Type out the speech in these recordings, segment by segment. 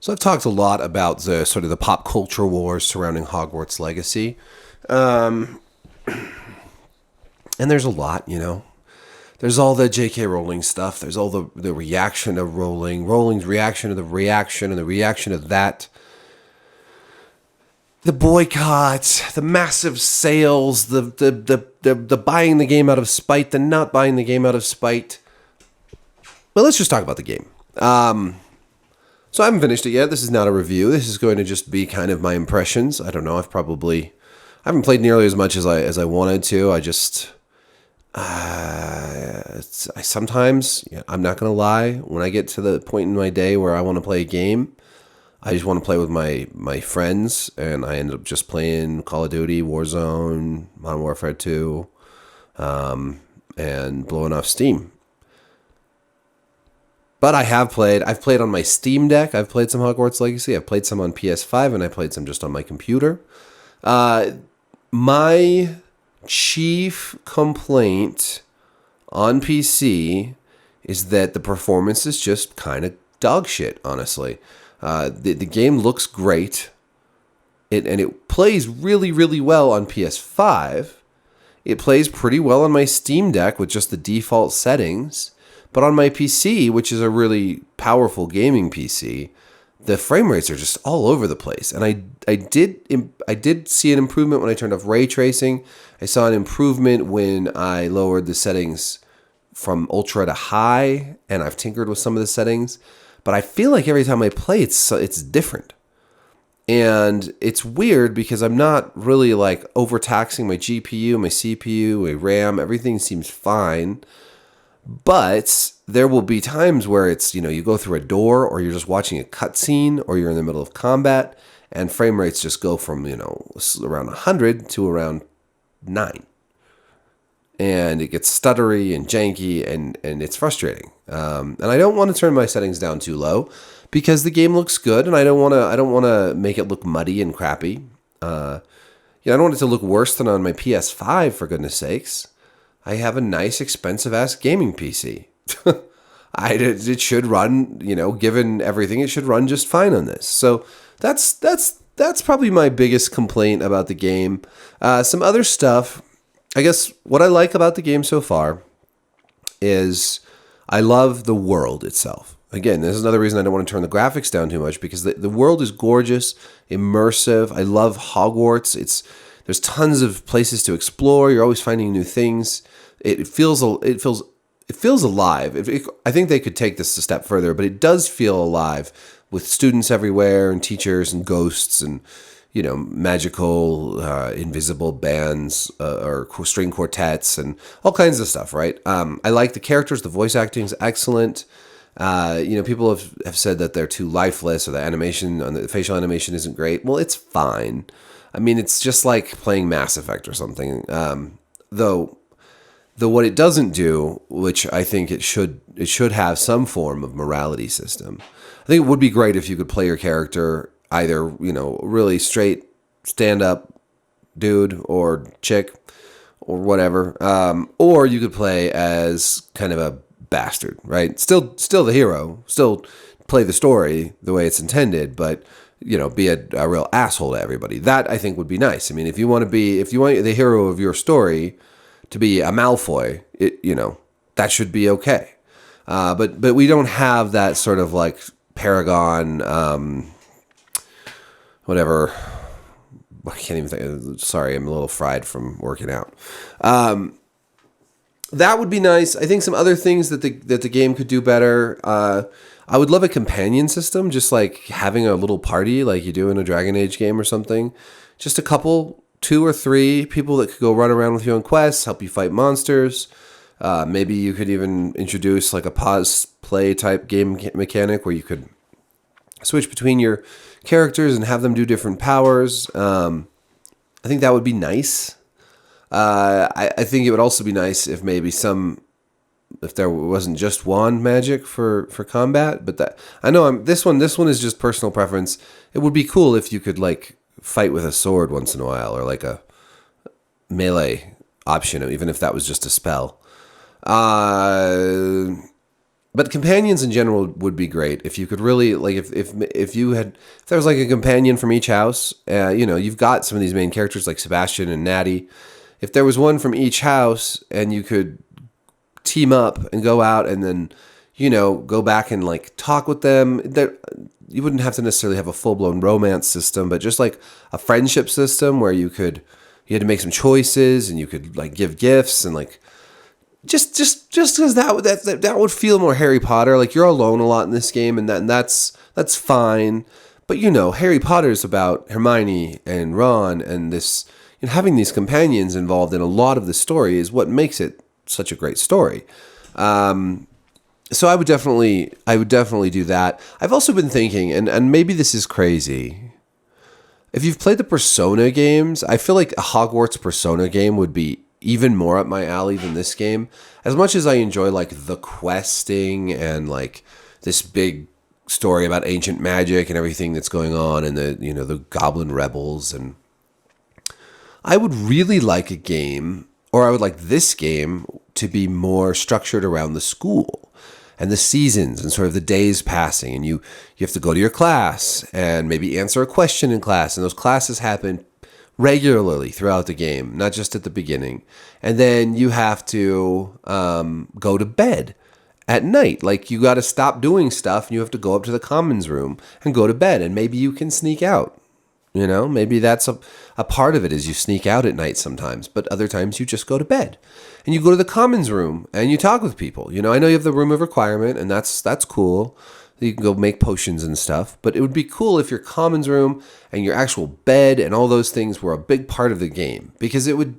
So I've talked a lot about the sort of the pop culture wars surrounding Hogwarts Legacy, um, and there's a lot, you know. There's all the J.K. Rowling stuff. There's all the reaction of Rowling's reaction to the reaction, and the reaction of that. The boycotts, the massive sales, the buying the game out of spite, the not buying the game out of spite. Well, let's just talk about the game. So I haven't finished it yet. This is not a review. This is going to just be kind of my impressions. I don't know. I haven't played nearly as much as I wanted to. I just I sometimes, I'm not gonna lie, when I get to the point in my day where I want to play a game, I just want to play with my friends, and I end up just playing Call of Duty, Warzone, Modern Warfare 2, and blowing off Steam. But I've played on my Steam Deck. I've played some Hogwarts Legacy. I've played some on PS5, and I played some just on my computer. My chief complaint on PC is that the performance is just kind of dog shit, honestly. The game looks great. It plays really, really well on PS5. It plays pretty well on my Steam Deck with just the default settings. But on my PC, which is a really powerful gaming PC, the frame rates are just all over the place. And I did see an improvement when I turned off ray tracing. I saw an improvement when I lowered the settings from ultra to high, and I've tinkered with some of the settings. But I feel like every time I play, it's different. And it's weird because I'm not really like overtaxing my GPU, my CPU, my RAM. Everything seems fine. But there will be times where it's, you go through a door, or you're just watching a cutscene, or you're in the middle of combat, and frame rates just go from, around 100 to around 9. And it gets stuttery and janky, and it's frustrating. And I don't want to turn my settings down too low because the game looks good, and I don't want to make it look muddy and crappy. I don't want it to look worse than on my PS5, for goodness sakes. I have a nice, expensive-ass gaming PC. It should run, given everything, it should run just fine on this. So that's probably my biggest complaint about the game. Some other stuff, I guess what I like about the game so far is I love the world itself. Again, this is another reason I don't want to turn the graphics down too much, because the world is gorgeous, immersive. I love Hogwarts. There's tons of places to explore. You're always finding new things. It feels alive. I think they could take this a step further, but it does feel alive with students everywhere and teachers and ghosts and magical invisible bands or string quartets and all kinds of stuff. Right? I like the characters. The voice acting is excellent. People have said that they're too lifeless, or the animation on the facial animation isn't great. Well, it's fine. I mean, it's just like playing Mass Effect or something. Though what it doesn't do, which I think it should have some form of morality system. I think it would be great if you could play your character either, really straight stand-up dude or chick or whatever, or you could play as kind of a bastard, right? Still the hero, still play the story the way it's intended, but be a real asshole to everybody. That I think would be nice. I mean, if you want the hero of your story to be a Malfoy, that should be okay. But we don't have that sort of like Paragon, whatever. I can't even think. Sorry, I'm a little fried from working out. That would be nice. I think some other things that the game could do better. I would love a companion system, just like having a little party like you do in a Dragon Age game or something. Just a couple, 2 or 3 people that could go run around with you on quests, help you fight monsters. Maybe you could even introduce like a pause play type game mechanic where you could switch between your characters and have them do different powers. I think that would be nice. I think it would also be nice if maybe if there wasn't just wand magic for combat, but that I know this one is just personal preference. It would be cool if you could like fight with a sword once in a while, or like a melee option, even if that was just a spell. But companions in general would be great if you could really like if there was like a companion from each house. You've got some of these main characters like Sebastian and Natty. If there was one from each house and you could team up and go out and then go back and like talk with them, that you wouldn't have to necessarily have a full-blown romance system, but just like a friendship system where you had to make some choices and you could like give gifts and like just because that would feel more Harry Potter. Like you're alone a lot in this game, and that's fine. But Harry Potter's about Hermione and Ron, and this having these companions involved in a lot of the story is what makes it such a great story. So I would definitely do that. I've also been thinking, and maybe this is crazy. If you've played the Persona games, I feel like a Hogwarts Persona game would be even more up my alley than this game. As much as I enjoy like the questing and like this big story about ancient magic and everything that's going on and the goblin rebels, and I would really like a game, or I would like this game to be more structured around the school and the seasons and sort of the days passing, and you have to go to your class and maybe answer a question in class, and those classes happen regularly throughout the game, not just at the beginning. And then you have to go to bed at night. Like you got to stop doing stuff and you have to go up to the commons room and go to bed. And maybe you can sneak out. Maybe that's a part of it is you sneak out at night sometimes, but other times you just go to bed and you go to the commons room and you talk with people. I know you have the room of requirement, and that's cool. You can go make potions and stuff, but it would be cool if your commons room and your actual bed and all those things were a big part of the game, because it would,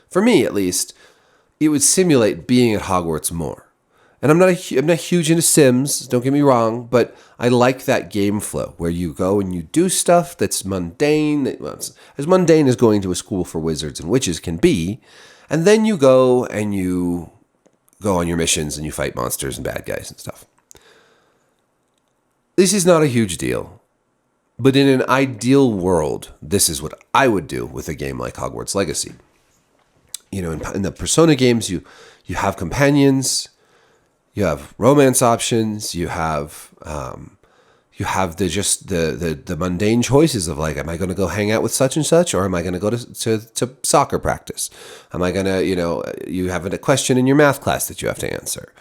for me at least, it would simulate being at Hogwarts more. And I'm not huge into Sims, don't get me wrong, but I like that game flow where you go and you do stuff that's mundane, it's as mundane as going to a school for wizards and witches can be, and then you go and you go on your missions and you fight monsters and bad guys and stuff. This is not a huge deal, but in an ideal world, this is what I would do with a game like Hogwarts Legacy. In the Persona games, you have companions, you have romance options, you have the mundane choices of like, am I going to go hang out with such and such, or am I going to go to soccer practice? Am I going to, you have a question in your math class that you have to answer.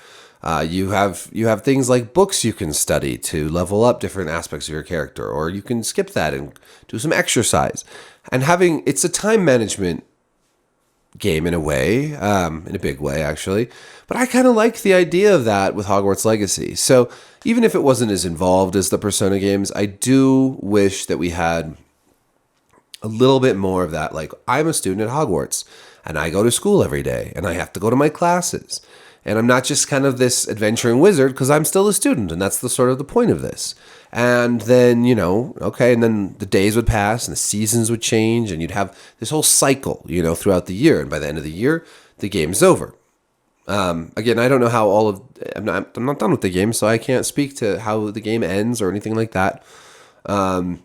You have things like books you can study to level up different aspects of your character, or you can skip that and do some exercise. And it's a time management game in a way, in a big way actually. But I kind of like the idea of that with Hogwarts Legacy. So even if it wasn't as involved as the Persona games, I do wish that we had a little bit more of that. Like, I'm a student at Hogwarts and I go to school every day and I have to go to my classes. And I'm not just kind of this adventuring wizard, because I'm still a student, and that's the sort of the point of this. And then, and then the days would pass and the seasons would change, and you'd have this whole cycle, throughout the year. And by the end of the year, the game's over. Again, I don't know how I'm not done with the game, so I can't speak to how the game ends or anything like that. But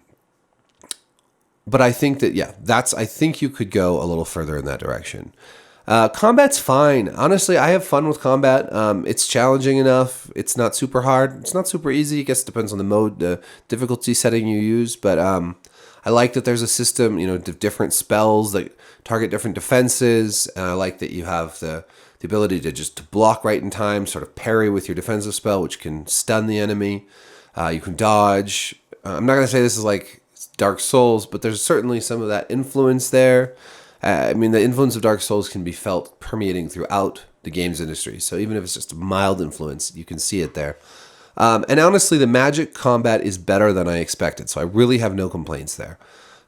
I think that, I think you could go a little further in that direction. Combat's fine. Honestly, I have fun with combat. It's challenging enough. It's not super hard. It's not super easy. I guess it depends on the mode, the difficulty setting you use. But I like that there's a system, different spells that target different defenses. And I like that you have the ability to block right in time, sort of parry with your defensive spell, which can stun the enemy. You can dodge. I'm not going to say this is like Dark Souls, but there's certainly some of that influence there. The influence of Dark Souls can be felt permeating throughout the games industry. So even if it's just a mild influence, you can see it there. And honestly, the magic combat is better than I expected. So I really have no complaints there.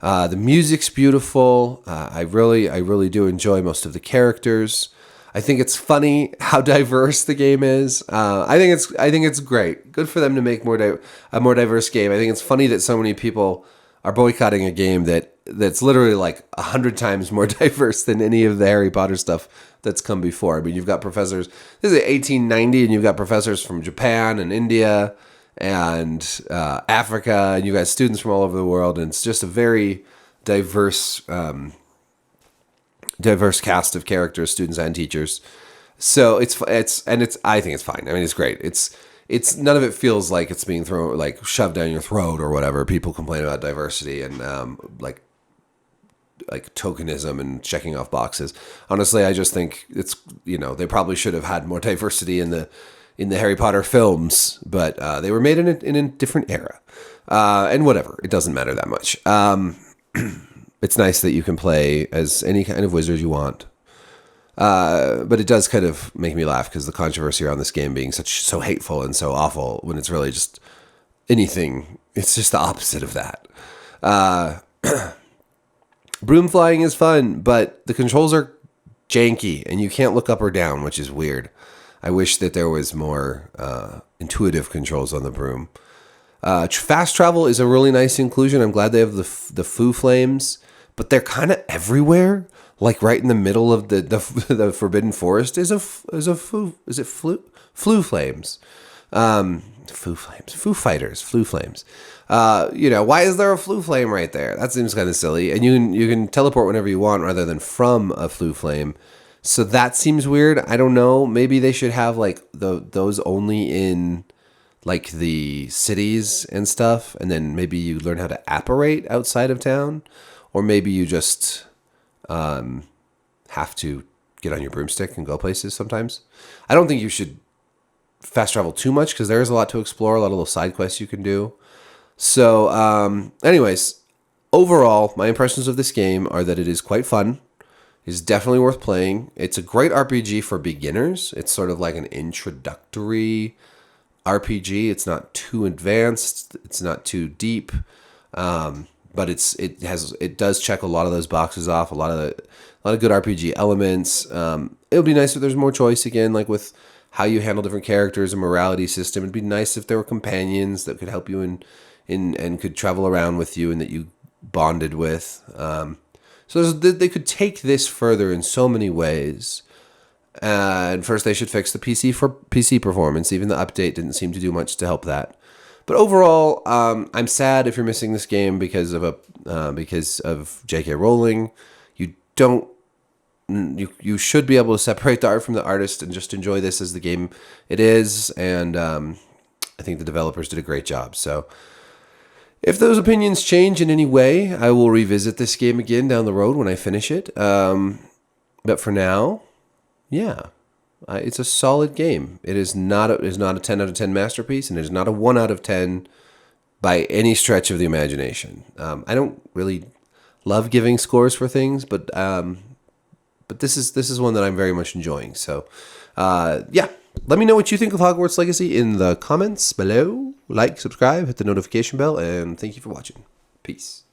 The music's beautiful. I really do enjoy most of the characters. I think it's funny how diverse the game is. I think it's great. Good for them to make a more diverse game. I think it's funny that so many people are boycotting a game that's literally like 100 times more diverse than any of the Harry Potter stuff that's come before. I mean, you've got professors, this is 1890, and you've got professors from Japan and India and Africa, and you've got students from all over the world, and it's just a very diverse cast of characters, students and teachers. So it's I think it's fine. I mean, it's great. It's none of it feels like it's being thrown like shoved down your throat or whatever. People complain about diversity and like tokenism and checking off boxes. Honestly, I just think it's, they probably should have had more diversity in the Harry Potter films, but they were made in a different era. And whatever, it doesn't matter that much. It's nice that you can play as any kind of wizard you want. But it does kind of make me laugh because the controversy around this game being so hateful and so awful when it's really just anything. It's just the opposite of that. Broom flying is fun, but the controls are janky and you can't look up or down, which is weird. I wish that there was more intuitive controls on the broom. Fast travel is a really nice inclusion. I'm glad they have the foo flames, but they're kind of everywhere. Like right in the middle of the Forbidden Forest is flu flames. Foo fighters, flu flames. Why is there a flu flame right there? That seems kind of silly. And you can teleport whenever you want rather than from a flu flame. So that seems weird. I don't know. Maybe they should have like those only in like the cities and stuff, and then maybe you learn how to apparate outside of town, or maybe you just have to get on your broomstick and go places sometimes. I don't think you should fast travel too much because there is a lot to explore, a lot of little side quests you can do. So, anyways, overall, my impressions of this game are that it is quite fun. It's definitely worth playing. It's a great RPG for beginners. It's sort of like an introductory RPG. It's not too advanced. It's not too deep. But it does check a lot of those boxes off. A lot of good RPG elements. It would be nice if there's more choice again, like with how you handle different characters, a morality system. It'd be nice if there were companions that could help you and could travel around with you and that you bonded with. So they could take this further in so many ways. And first, they should fix the PC performance. Even the update didn't seem to do much to help that. But overall, I'm sad if you're missing this game because of J.K. Rowling. You should be able to separate the art from the artist and just enjoy this as the game it is. And I think the developers did a great job. So if those opinions change in any way, I will revisit this game again down the road when I finish it. But for now, yeah. It's a solid game. It is not a 10 out of 10 masterpiece, and it is not a 1 out of 10 by any stretch of the imagination. I don't really love giving scores for things, but this is one that I'm very much enjoying. So, yeah. Let me know what you think of Hogwarts Legacy in the comments below. Like, subscribe, hit the notification bell, and thank you for watching. Peace.